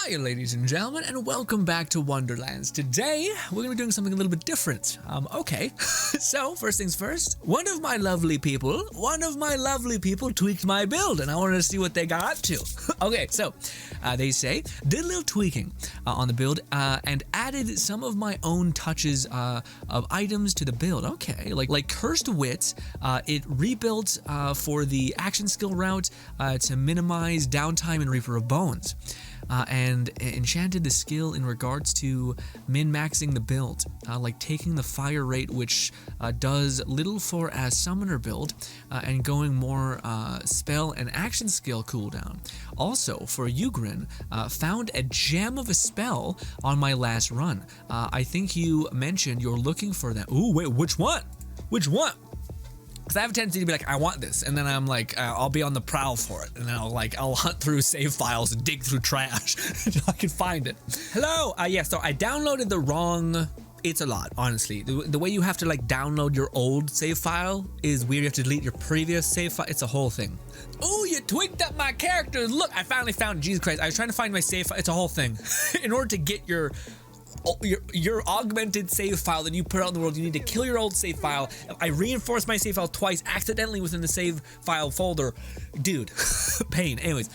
Hi, ladies and gentlemen, and welcome back to Wonderlands. Today, we're going to be doing something a little bit different. Okay, so first things first, one of my lovely people tweaked my build, and I wanted to see what they got up to. Okay, so they say, did a little tweaking on the build and added some of my own touches of items to the build. Okay, like Cursed Wit, it rebuilt for the action skill route to minimize downtime in Reaper of Bones. And enchanted the skill in regards to min-maxing the build, like taking the fire rate, which does little for a summoner build, and going more spell and action skill cooldown. Also, for you, GRINN, found a gem of a spell on my last run. I think you mentioned you're looking for that. Ooh, wait, which one? Which one? Because I have a tendency to be like, I want this, and then I'm like, I'll be on the prowl for it, and then I'll hunt through save files and dig through trash until I can find it. Hello, yeah, so I downloaded the wrong. It's a lot, honestly. The way you have to like download your old save file is weird. You have to delete your previous save file. It's a whole thing. Oh, you tweaked up my character. Look, I finally found. Jesus Christ, I was trying to find my save file. It's a whole thing. In order to get your augmented save file that you put out in the world, you need to kill your old save file. I reinforced my save file twice accidentally within the save file folder. Dude, pain. Anyways,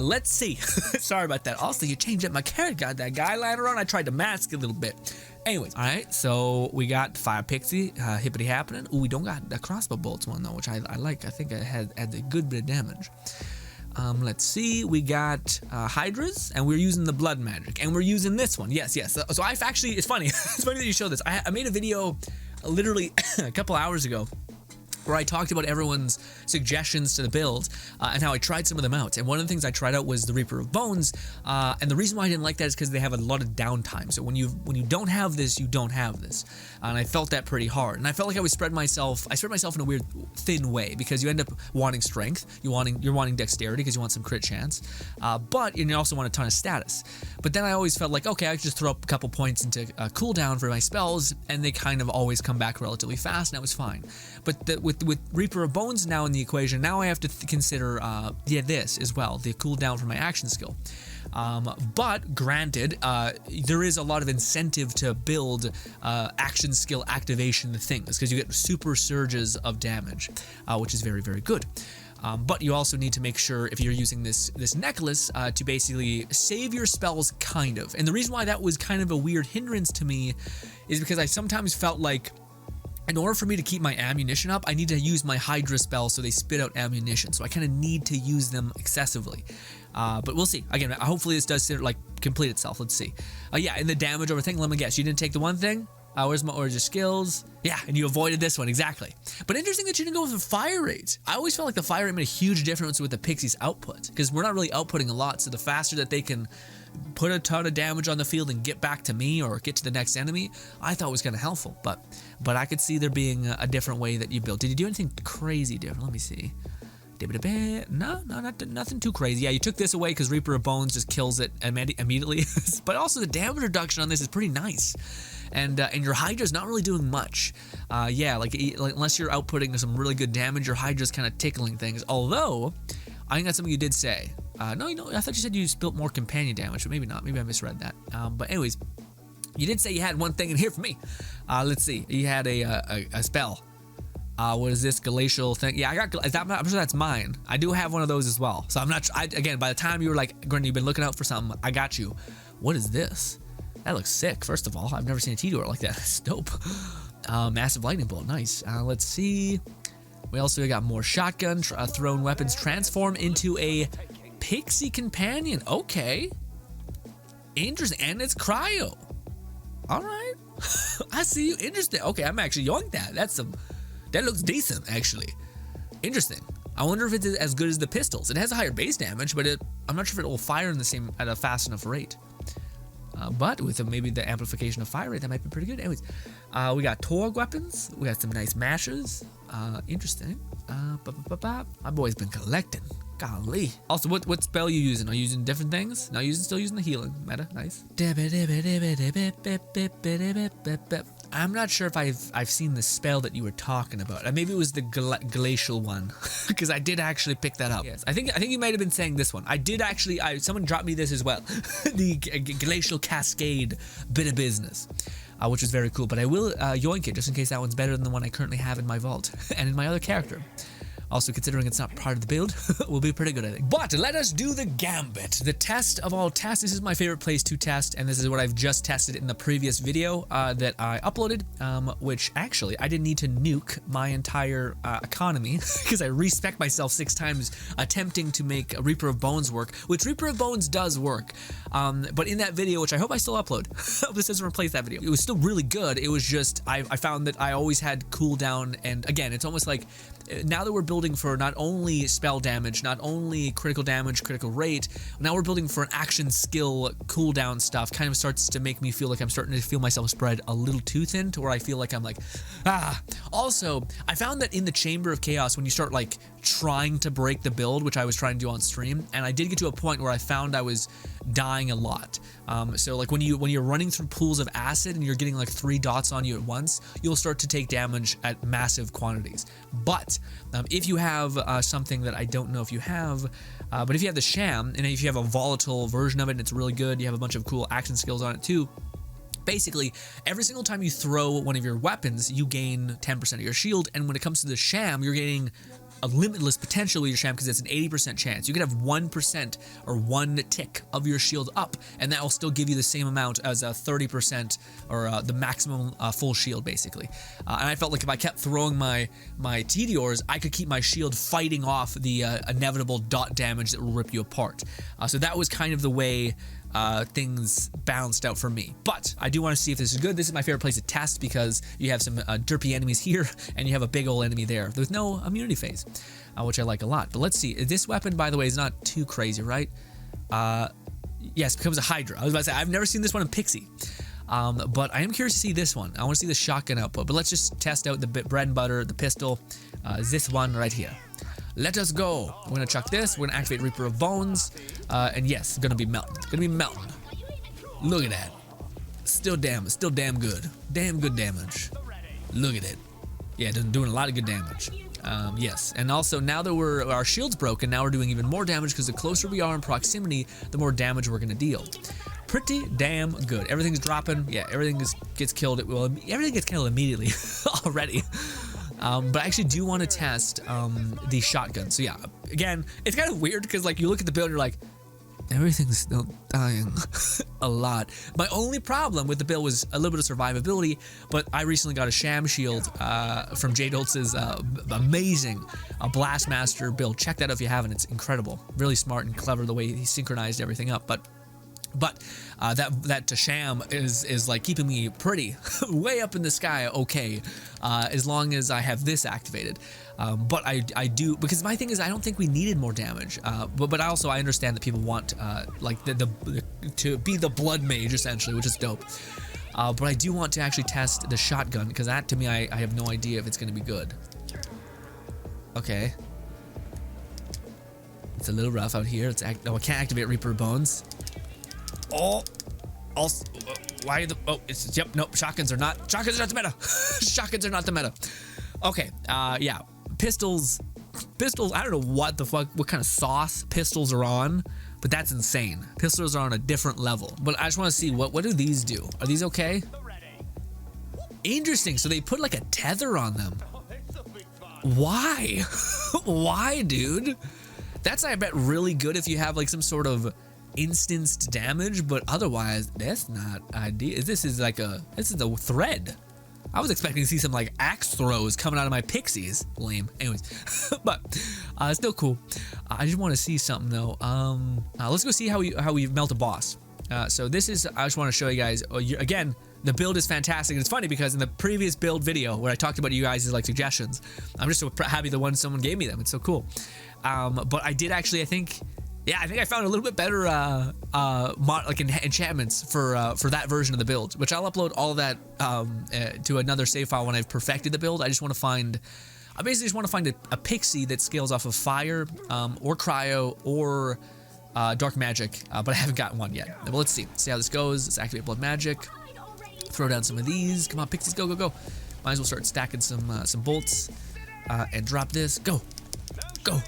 let's see. Sorry about that. Also, you changed up my character. Got that guy lying around. I tried to mask a little bit. Anyways, all right, so we got Fire Pixie, hippity happening. Ooh, we don't got the crossbow bolts one though, which I like. I think it had a good bit of damage. Let's see, we got Hydras, and we're using the blood magic, and we're using this one. Yes. So I've actually, it's funny. It's funny that you showed this. I made a video literally a couple hours ago where I talked about everyone's suggestions to the build and how I tried some of them out. And one of the things I tried out was the Reaper of Bones. And the reason why I didn't like that is because they have a lot of downtime. So when you don't have this, you don't have this. And I felt that pretty hard. And I felt like I spread myself in a weird thin way, because you end up wanting strength, you're wanting dexterity because you want some crit chance, but you also want a ton of status. But then I always felt like, okay, I could just throw up a couple points into cooldown for my spells, and they kind of always come back relatively fast, and that was fine. But with Reaper of Bones now in the equation, now I have to consider this as well, the cooldown for my action skill. But granted, there is a lot of incentive to build action skill activation things, because you get super surges of damage, which is very, very good. But you also need to make sure, if you're using this necklace, to basically save your spells, kind of. And the reason why that was kind of a weird hindrance to me is because I sometimes felt like, in order for me to keep my ammunition up, I need to use my Hydra spells so they spit out ammunition. So I kind of need to use them excessively. But we'll see. Again, hopefully this does like complete itself. Let's see. Yeah, in the damage over thing, let me guess. You didn't take the one thing? Where's my origin skills? Yeah, and you avoided this one, exactly. But interesting that you didn't go with the fire rate. I always felt like the fire rate made a huge difference with the Pixie's output, because we're not really outputting a lot, so the faster that they can put a ton of damage on the field and get back to me or get to the next enemy, I thought was kind of helpful. But I could see there being a different way that you built. Did you do anything crazy different? Let me see. No, nothing too crazy. Yeah, you took this away because Reaper of Bones just kills it immediately. But also the damage reduction on this is pretty nice. And your Hydra's not really doing much. Yeah, like unless you're outputting some really good damage, your Hydra's kind of tickling things. Although, I think that's something you did say. No, I thought you said you built more companion damage, but maybe not. Maybe I misread that. But anyways, you did say you had one thing in here for me. Let's see. You had a spell. What is this glacial thing? Yeah, I'm sure that's mine. I do have one of those as well. So I'm not. Again, by the time you were like, GRINN, you've been looking out for something, I got you. What is this? That looks sick. First of all, I've never seen a T-door like that. It's dope. Massive lightning bolt. Nice. Let's see. We also got more shotgun thrown weapons transform into a Pixie companion. Okay. Interesting. And it's cryo. All right. I see you. Interesting. Okay, I'm actually yoink that. That looks decent, actually. Interesting. I wonder if it's as good as the pistols. It has a higher base damage, but I'm not sure if it will fire at a fast enough rate. But with maybe the amplification of fire rate, that might be pretty good. Anyways, we got Torg weapons. We got some nice mashes. Interesting. My boy's been collecting. Golly. Also, what spell are you using? Are you using different things? No, still using the healing meta. Nice. I'm not sure if I've seen the spell that you were talking about. Maybe it was the glacial one, because I did actually pick that up. Yes, I think you might have been saying this one. I did actually. Someone dropped me this as well, the glacial cascade bit of business, which is very cool. But I will yoink it just in case that one's better than the one I currently have in my vault and in my other character. Also, considering it's not part of the build, will be pretty good, I think. But let us do the gambit, the test of all tests. This is my favorite place to test, and this is what I've just tested in the previous video that I uploaded, which actually I didn't need to nuke my entire economy because I respec myself 6 times attempting to make Reaper of Bones work, which Reaper of Bones does work. But in that video, which I hope I still upload, this doesn't replace that video. It was still really good. It was just, I found that I always had cooldown, and again, it's almost like, now that we're building for not only spell damage, not only critical damage, critical rate, now we're building for an action skill cooldown stuff, kind of starts to make me feel like I'm starting to feel myself spread a little too thin to where I feel like I'm like, ah. Also, I found that in the Chamber of Chaos, when you start like trying to break the build, which I was trying to do on stream, and I did get to a point where I found I was dying a lot. So like when you're running through pools of acid and you're getting like 3 dots on you at once, you'll start to take damage at massive quantities. But if you have something that I don't know if you have, but if you have the Sham, and if you have a volatile version of it and it's really good, you have a bunch of cool action skills on it too. Basically, every single time you throw one of your weapons, you gain 10% of your shield, and when it comes to the Sham, you're getting a limitless potential with your Sham because it's an 80% chance. You can have 1% or 1 tick of your shield up, and that will still give you the same amount as a 30% or the maximum full shield, basically. And I felt like if I kept throwing my Meteors, I could keep my shield fighting off the inevitable dot damage that will rip you apart. So that was kind of the way things balanced out for me. But I do want to see if this is good. This is my favorite place to test because you have some derpy enemies here and you have a big old enemy there with no immunity phase, which I like a lot. But let's see. This weapon, by the way, is not too crazy, right? Yes, becomes a Hydra. I was about to say, I've never seen this one in Pixie. But I am curious to see this one. I want to see the shotgun output, but let's just test out the bread and butter, the pistol, is this one right here. Let us go. We're gonna chuck this. We're gonna activate Reaper of Bones, and yes, it's gonna be melting. It's gonna be melting. Look at that. Still damn good. Damn good damage. Look at it. Yeah, doing a lot of good damage. Yes, and also now that our shield's broken, now we're doing even more damage because the closer we are in proximity, the more damage we're gonna deal. Pretty damn good. Everything's dropping. Yeah, everything gets killed. Well, everything gets killed immediately already. But I actually do want to test the shotgun. So yeah, again, it's kind of weird because like you look at the build and you're like, everything's still dying a lot. My only problem with the build was a little bit of survivability, but I recently got a Sham shield from Jay Doltz's amazing Blastmaster build. Check that out if you haven't. It's incredible. Really smart and clever the way he synchronized everything up. But that Sham is like keeping me pretty way up in the sky, okay, as long as I have this activated. But I do, because my thing is I don't think we needed more damage. But also I understand that people want like to be the blood mage essentially, which is dope. But I do want to actually test the shotgun because that to me I have no idea if it's going to be good. Okay. It's a little rough out here. Oh, I can't activate Reaper of Bones. Oh, also, why the, oh, it's, yep, nope, shotguns are not the meta. Shotguns are not the meta. Okay, yeah, pistols, I don't know what the fuck, what kind of sauce pistols are on, but that's insane. Pistols are on a different level, but I just want to see, what do these do? Are these okay? Interesting, so they put like a tether on them. Why? Why, dude? That's, I bet, really good if you have like some sort of instanced damage, but otherwise that's not ideal. This is a thread. I was expecting to see some like axe throws coming out of my pixies. Lame. Anyways, but still cool. I just want to see something though. Let's go see how we melt a boss. So this is, I just want to show you guys again. The build is fantastic. And it's funny because in the previous build video where I talked about you guys' like suggestions, I'm just so happy the one someone gave me them. It's so cool. But I did actually, I think I found a little bit better enchantments for that version of the build, which I'll upload all of that to another save file when I've perfected the build. I basically just want to find a pixie that scales off of fire or cryo or dark magic, but I haven't gotten one yet. But let's see how this goes. Let's activate blood magic. Throw down some of these. Come on, Pixies, go, go, go. Might as well start stacking some bolts and drop this. Go, go,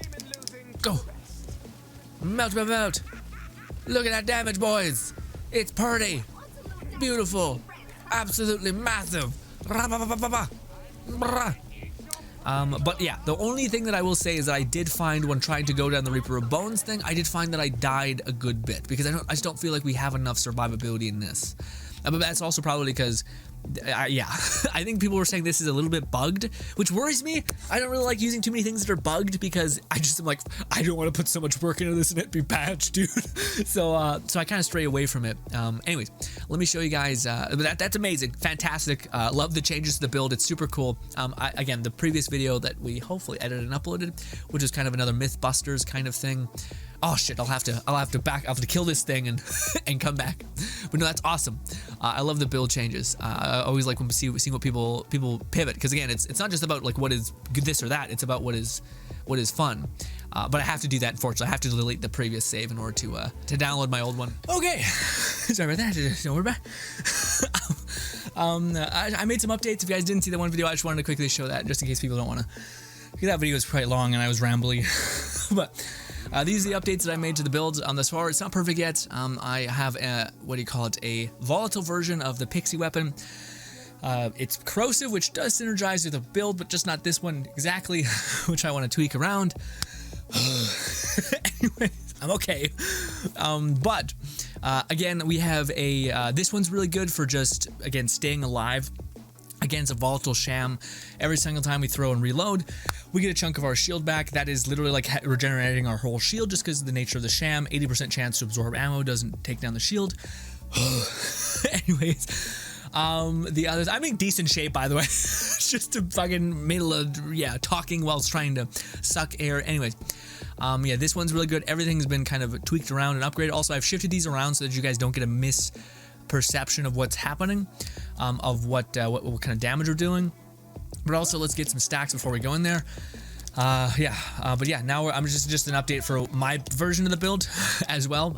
go. Melt, melt, melt. Look at that damage, boys. It's pretty. Beautiful. Absolutely massive. But yeah, the only thing that I will say is that I did find when trying to go down the Reaper of Bones thing, I did find that I died a good bit because I just don't feel like we have enough survivability in this. But that's also probably because, yeah, I think people were saying this is a little bit bugged, which worries me. I don't really like using too many things that are bugged because I just am like, I don't want to put so much work into this and it be patched, dude. So I kind of stray away from it. Anyways, let me show you guys. That's amazing, fantastic. Love the changes to the build. It's super cool. Again, the previous video that we hopefully edited and uploaded, which is kind of another Mythbusters kind of thing. Oh shit! I'll have to kill this thing and and come back. But no, that's awesome. I love the build changes. I always like when we see what people pivot, because again, it's not just about like what is this or that. It's about what is fun. But I have to do that. Unfortunately, I have to delete the previous save in order to download my old one. Okay, sorry about that. No, we're back. I made some updates. If you guys didn't see that one video, I just wanted to quickly show that just in case people don't want to. That video was quite long and I was rambly, but. These are the updates that I made to the build. Thus far, it's not perfect yet. I have a, a volatile version of the Pixie weapon. It's corrosive, which does synergize with the build, but just not this one exactly, which I want to tweak around. Anyways, I'm okay. But again, we have this one's really good for just, again, staying alive against a volatile sham. Every single time we throw and reload, we get a chunk of our shield back. That is literally like regenerating our whole shield just because of the nature of the sham. 80% chance to absorb ammo, doesn't take down the shield. Anyways, the others, I'm in decent shape, by the way. Just to fucking middle of, talking whilst trying to suck air. Anyways, yeah, this one's really good. Everything's been kind of tweaked around and upgraded. Also, I've shifted these around so that you guys don't get a misperception of what's happening, of what kind of damage we're doing. But also, let's get some stacks before we go in there. But yeah, now I'm just an update for my version of the build as well.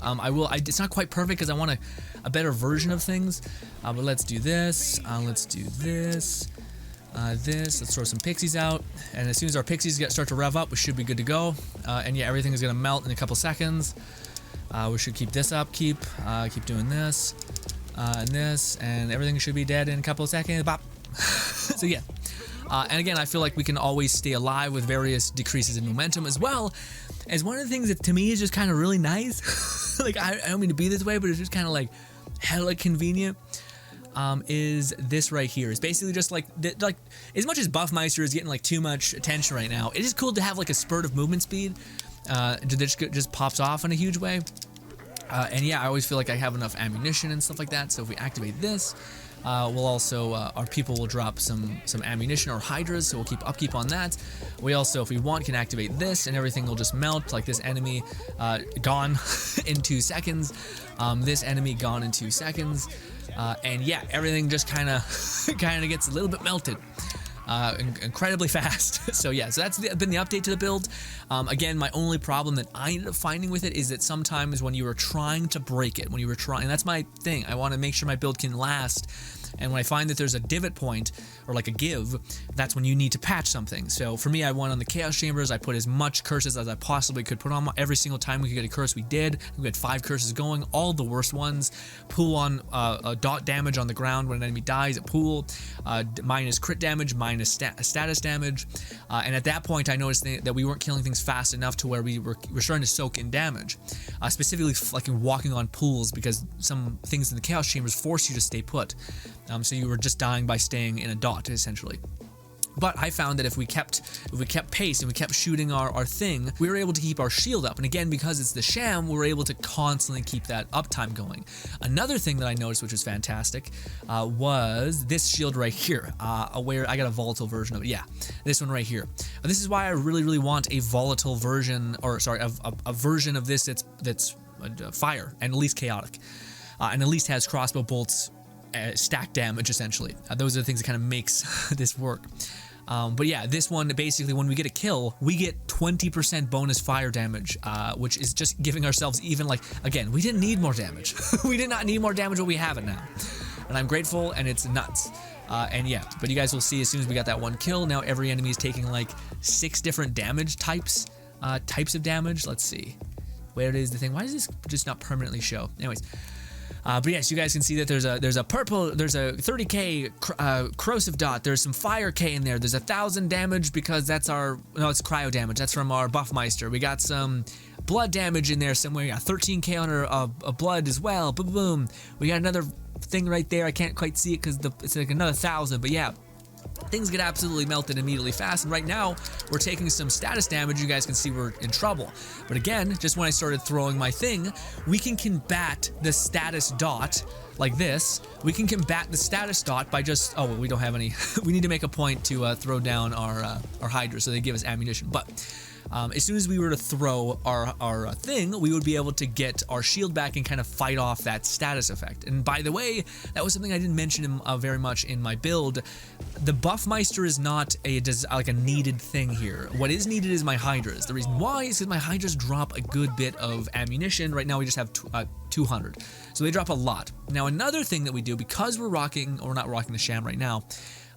It's not quite perfect because I want a better version of things. But let's do this. Let's do this. Let's throw some pixies out, and as soon as our pixies start to rev up, we should be good to go. And yeah, everything is gonna melt in a couple seconds. We should keep this up. Keep doing this. And this, and everything should be dead in a couple of seconds. Bop. So yeah, and again, I feel like we can always stay alive with various decreases in momentum, as well as one of the things that to me is just kind of really nice. Like I don't mean to be this way, but it's just kind of like hella convenient. Is this right here? It's basically just like as much as Buffmeister is getting like too much attention right now, it is cool to have like a spurt of movement speed that just pops off in a huge way. And yeah, I always feel like I have enough ammunition and stuff like that. So if we activate this, we'll also our people will drop some ammunition or hydras, so we'll keep upkeep on that. We also, if we want, can activate this, and everything will just melt. Like this enemy gone in 2 seconds. This enemy gone in 2 seconds. And yeah, everything just kind of gets a little bit melted. Incredibly fast. So yeah, so that's been the update to the build. Again, my only problem that I ended up finding with it is that sometimes when you are trying to break it, that's my thing. I want to make sure my build can last. And when I find that there's a divot point or like a give, that's when you need to patch something. So for me, I went on the Chaos Chambers. I put as much curses as I possibly could put on. Every single time we could get a curse, we did. We had 5 curses going, all the worst ones. Pool on dot damage on the ground when an enemy dies at pool, minus crit damage, minus status damage. And at that point, I noticed that we weren't killing things fast enough to where we're starting to soak in damage. Specifically, like walking on pools, because some things in the Chaos Chambers force you to stay put. So you were just dying by staying in a dot, essentially. But I found that if we kept pace and we kept shooting our thing, we were able to keep our shield up. And again, because it's the sham, we were able to constantly keep that uptime going. Another thing that I noticed, which was fantastic, was this shield right here, where I got a volatile version of it. Yeah, this one right here. This is why I really, really want a volatile version, or sorry, a version of this that's fire and at least chaotic, and at least has crossbow bolts. Stack damage, essentially. Those are the things that kind of makes this work. But yeah, this one, basically, when we get a kill, we get 20% bonus fire damage, which is just giving ourselves even, like, again, we didn't need more damage. We did not need more damage, but we have it now. and I'm grateful, and it's nuts. And yeah, but you guys will see as soon as we got that one kill, now every enemy is taking like 6 different damage types of damage. Let's see. Where is the thing? Why does this just not permanently show? Anyways. But yes, you guys can see that there's a purple, there's a 30k corrosive dot, there's some fire K in there, there's 1,000 damage because that's our, no, it's cryo damage, that's from our Buffmeister. We got some blood damage in there somewhere, we got 13k on our blood as well, boom, boom. We got another thing right there, I can't quite see it because it's like another 1,000, but yeah. Things get absolutely melted immediately fast, and right now we're taking some status damage. You guys can see we're in trouble. But again, just when I started throwing my thing, we can combat the status dot like this. We can combat the status dot by just, oh, well, we don't have any. We need to make a point to throw down our Hydra so they give us ammunition. But as soon as we were to throw our thing, we would be able to get our shield back and kind of fight off that status effect. And by the way, that was something I didn't mention very much in my build. The Buffmeister is not like a needed thing here. What is needed is my Hydras. The reason why is because my Hydras drop a good bit of ammunition. Right now we just have 200, so they drop a lot. Now another thing that we do, because we're rocking, or we're not rocking the sham right now,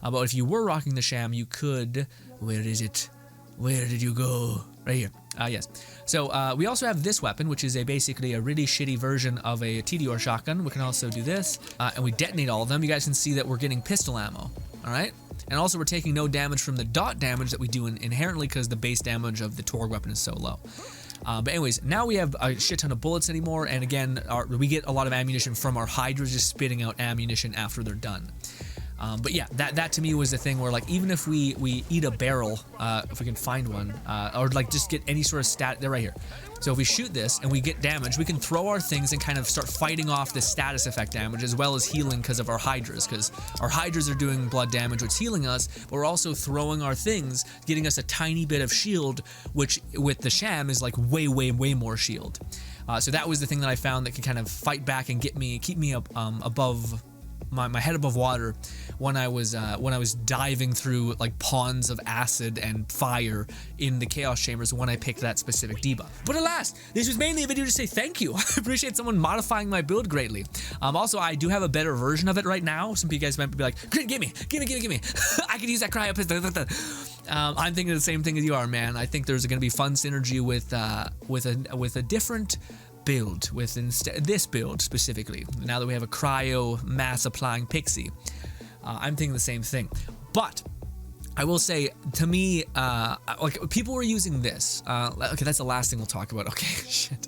but if you were rocking the sham, you could, where is it? Where did you go? Right here. Yes. So we also have this weapon, which is basically a really shitty version of a TDR shotgun. We can also do this, and we detonate all of them. You guys can see that we're getting pistol ammo. All right. And also we're taking no damage from the dot damage that we do inherently because the base damage of the Torg weapon is so low. But anyways, now we have a shit ton of bullets anymore, and again, we get a lot of ammunition from our Hydras just spitting out ammunition after they're done. But yeah, that to me was the thing where, like, even if we eat a barrel, if we can find one, or like just get any sort of stat, they're right here. So if we shoot this and we get damage, we can throw our things and kind of start fighting off the status effect damage as well as healing because of our Hydras, because our Hydras are doing blood damage, which is healing us, but we're also throwing our things, getting us a tiny bit of shield, which with the sham is like way more shield. So that was the thing that I found that could kind of fight back and keep me up above my head above water when I was diving through like ponds of acid and fire in the chaos chambers when I picked that specific debuff. But alas, this was mainly a video to say thank you. I appreciate someone modifying my build greatly. Also, I do have a better version of it right now. Some of you guys might be like, give me. I could use that cryo pistol. I'm thinking the same thing as you are, man. I think there's going to be fun synergy with a different build, with this build specifically, now that we have a cryo mass applying Pixie. I'm thinking the same thing, but I will say, to me, like, people were using this, okay, that's the last thing we'll talk about, okay, shit.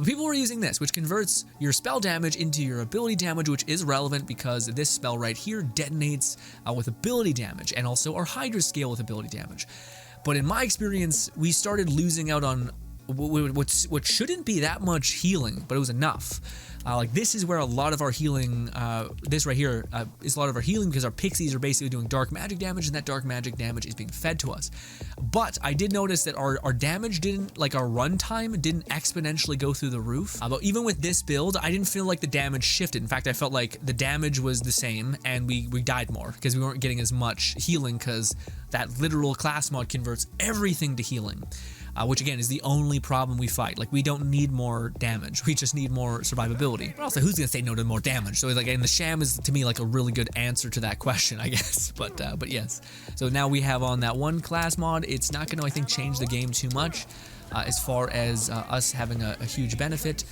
People were using this, which converts your spell damage into your ability damage, which is relevant because this spell right here detonates with ability damage, and also our Hydra scale with ability damage. But in my experience, we started losing out on what shouldn't be that much healing, but it was enough. Like, this is where a lot of our healing, this right here, is a lot of our healing, because our Pixies are basically doing dark magic damage, and that dark magic damage is being fed to us. But I did notice that our damage didn't, like, our runtime didn't exponentially go through the roof. But even with this build, I didn't feel like the damage shifted. In fact, I felt like the damage was the same, and we died more, because we weren't getting as much healing, because that literal class mod converts everything to healing. Which again is the only problem we fight. Like, we don't need more damage, we just need more survivability. But also, who's gonna say no to more damage? So like, and the sham is to me like a really good answer to that question, I guess. But yes. So now we have on that one class mod. It's not gonna, I think, change the game too much as far as us having a huge benefit.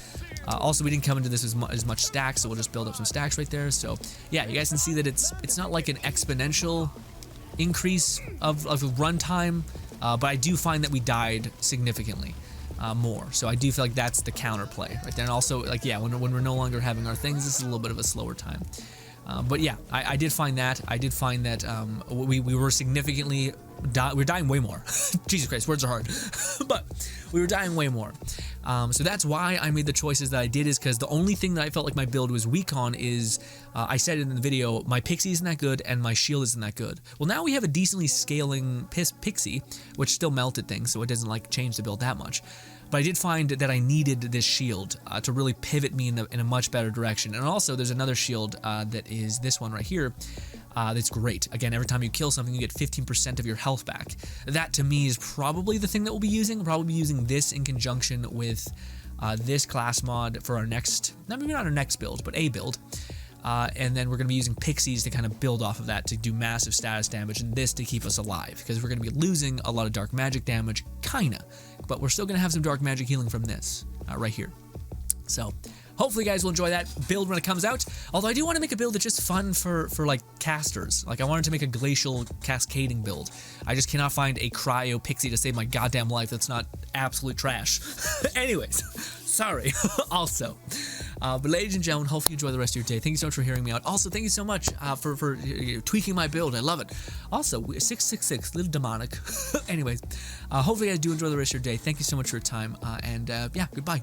Also, we didn't come into this as much stacks, so we'll just build up some stacks right there. So yeah, you guys can see that it's not like an exponential increase of runtime. But I do find that we died significantly more. So I do feel like that's the counterplay right there. And also, like, yeah, when we're no longer having our things, this is a little bit of a slower time. But yeah, I did find that. We were significantly, we're dying way more. Jesus Christ, words are hard. But we were dying way more. So that's why I made the choices that I did, is because the only thing that I felt like my build was weak on is, I said it in the video, my Pixie isn't that good and my shield isn't that good. Well, now we have a decently scaling Pixie, which still melted things, so it doesn't like change the build that much. But I did find that I needed this shield to really pivot me in a much better direction. And also, there's another shield that is this one right here. That's great. Again, every time you kill something, you get 15% of your health back. That, to me, is probably the thing that we'll be using. We'll probably be using this in conjunction with this class mod for our next, maybe not our next build, but a build. and then we're going to be using Pixies to kind of build off of that to do massive status damage, and this to keep us alive, because we're going to be losing a lot of dark magic damage, kinda, but we're still going to have some dark magic healing from this right here. So hopefully you guys will enjoy that build when it comes out. Although I do want to make a build that's just fun for like casters. Like I wanted to make a glacial cascading build. I just cannot find a cryo pixie to save my goddamn life that's not absolute trash. Anyways, sorry. Also, but ladies and gentlemen, hopefully you enjoy the rest of your day. Thank you so much for hearing me out. Also, thank you so much for tweaking my build. I love it. Also, 666, little demonic. Anyways, hopefully you guys do enjoy the rest of your day. Thank you so much for your time. And yeah, goodbye.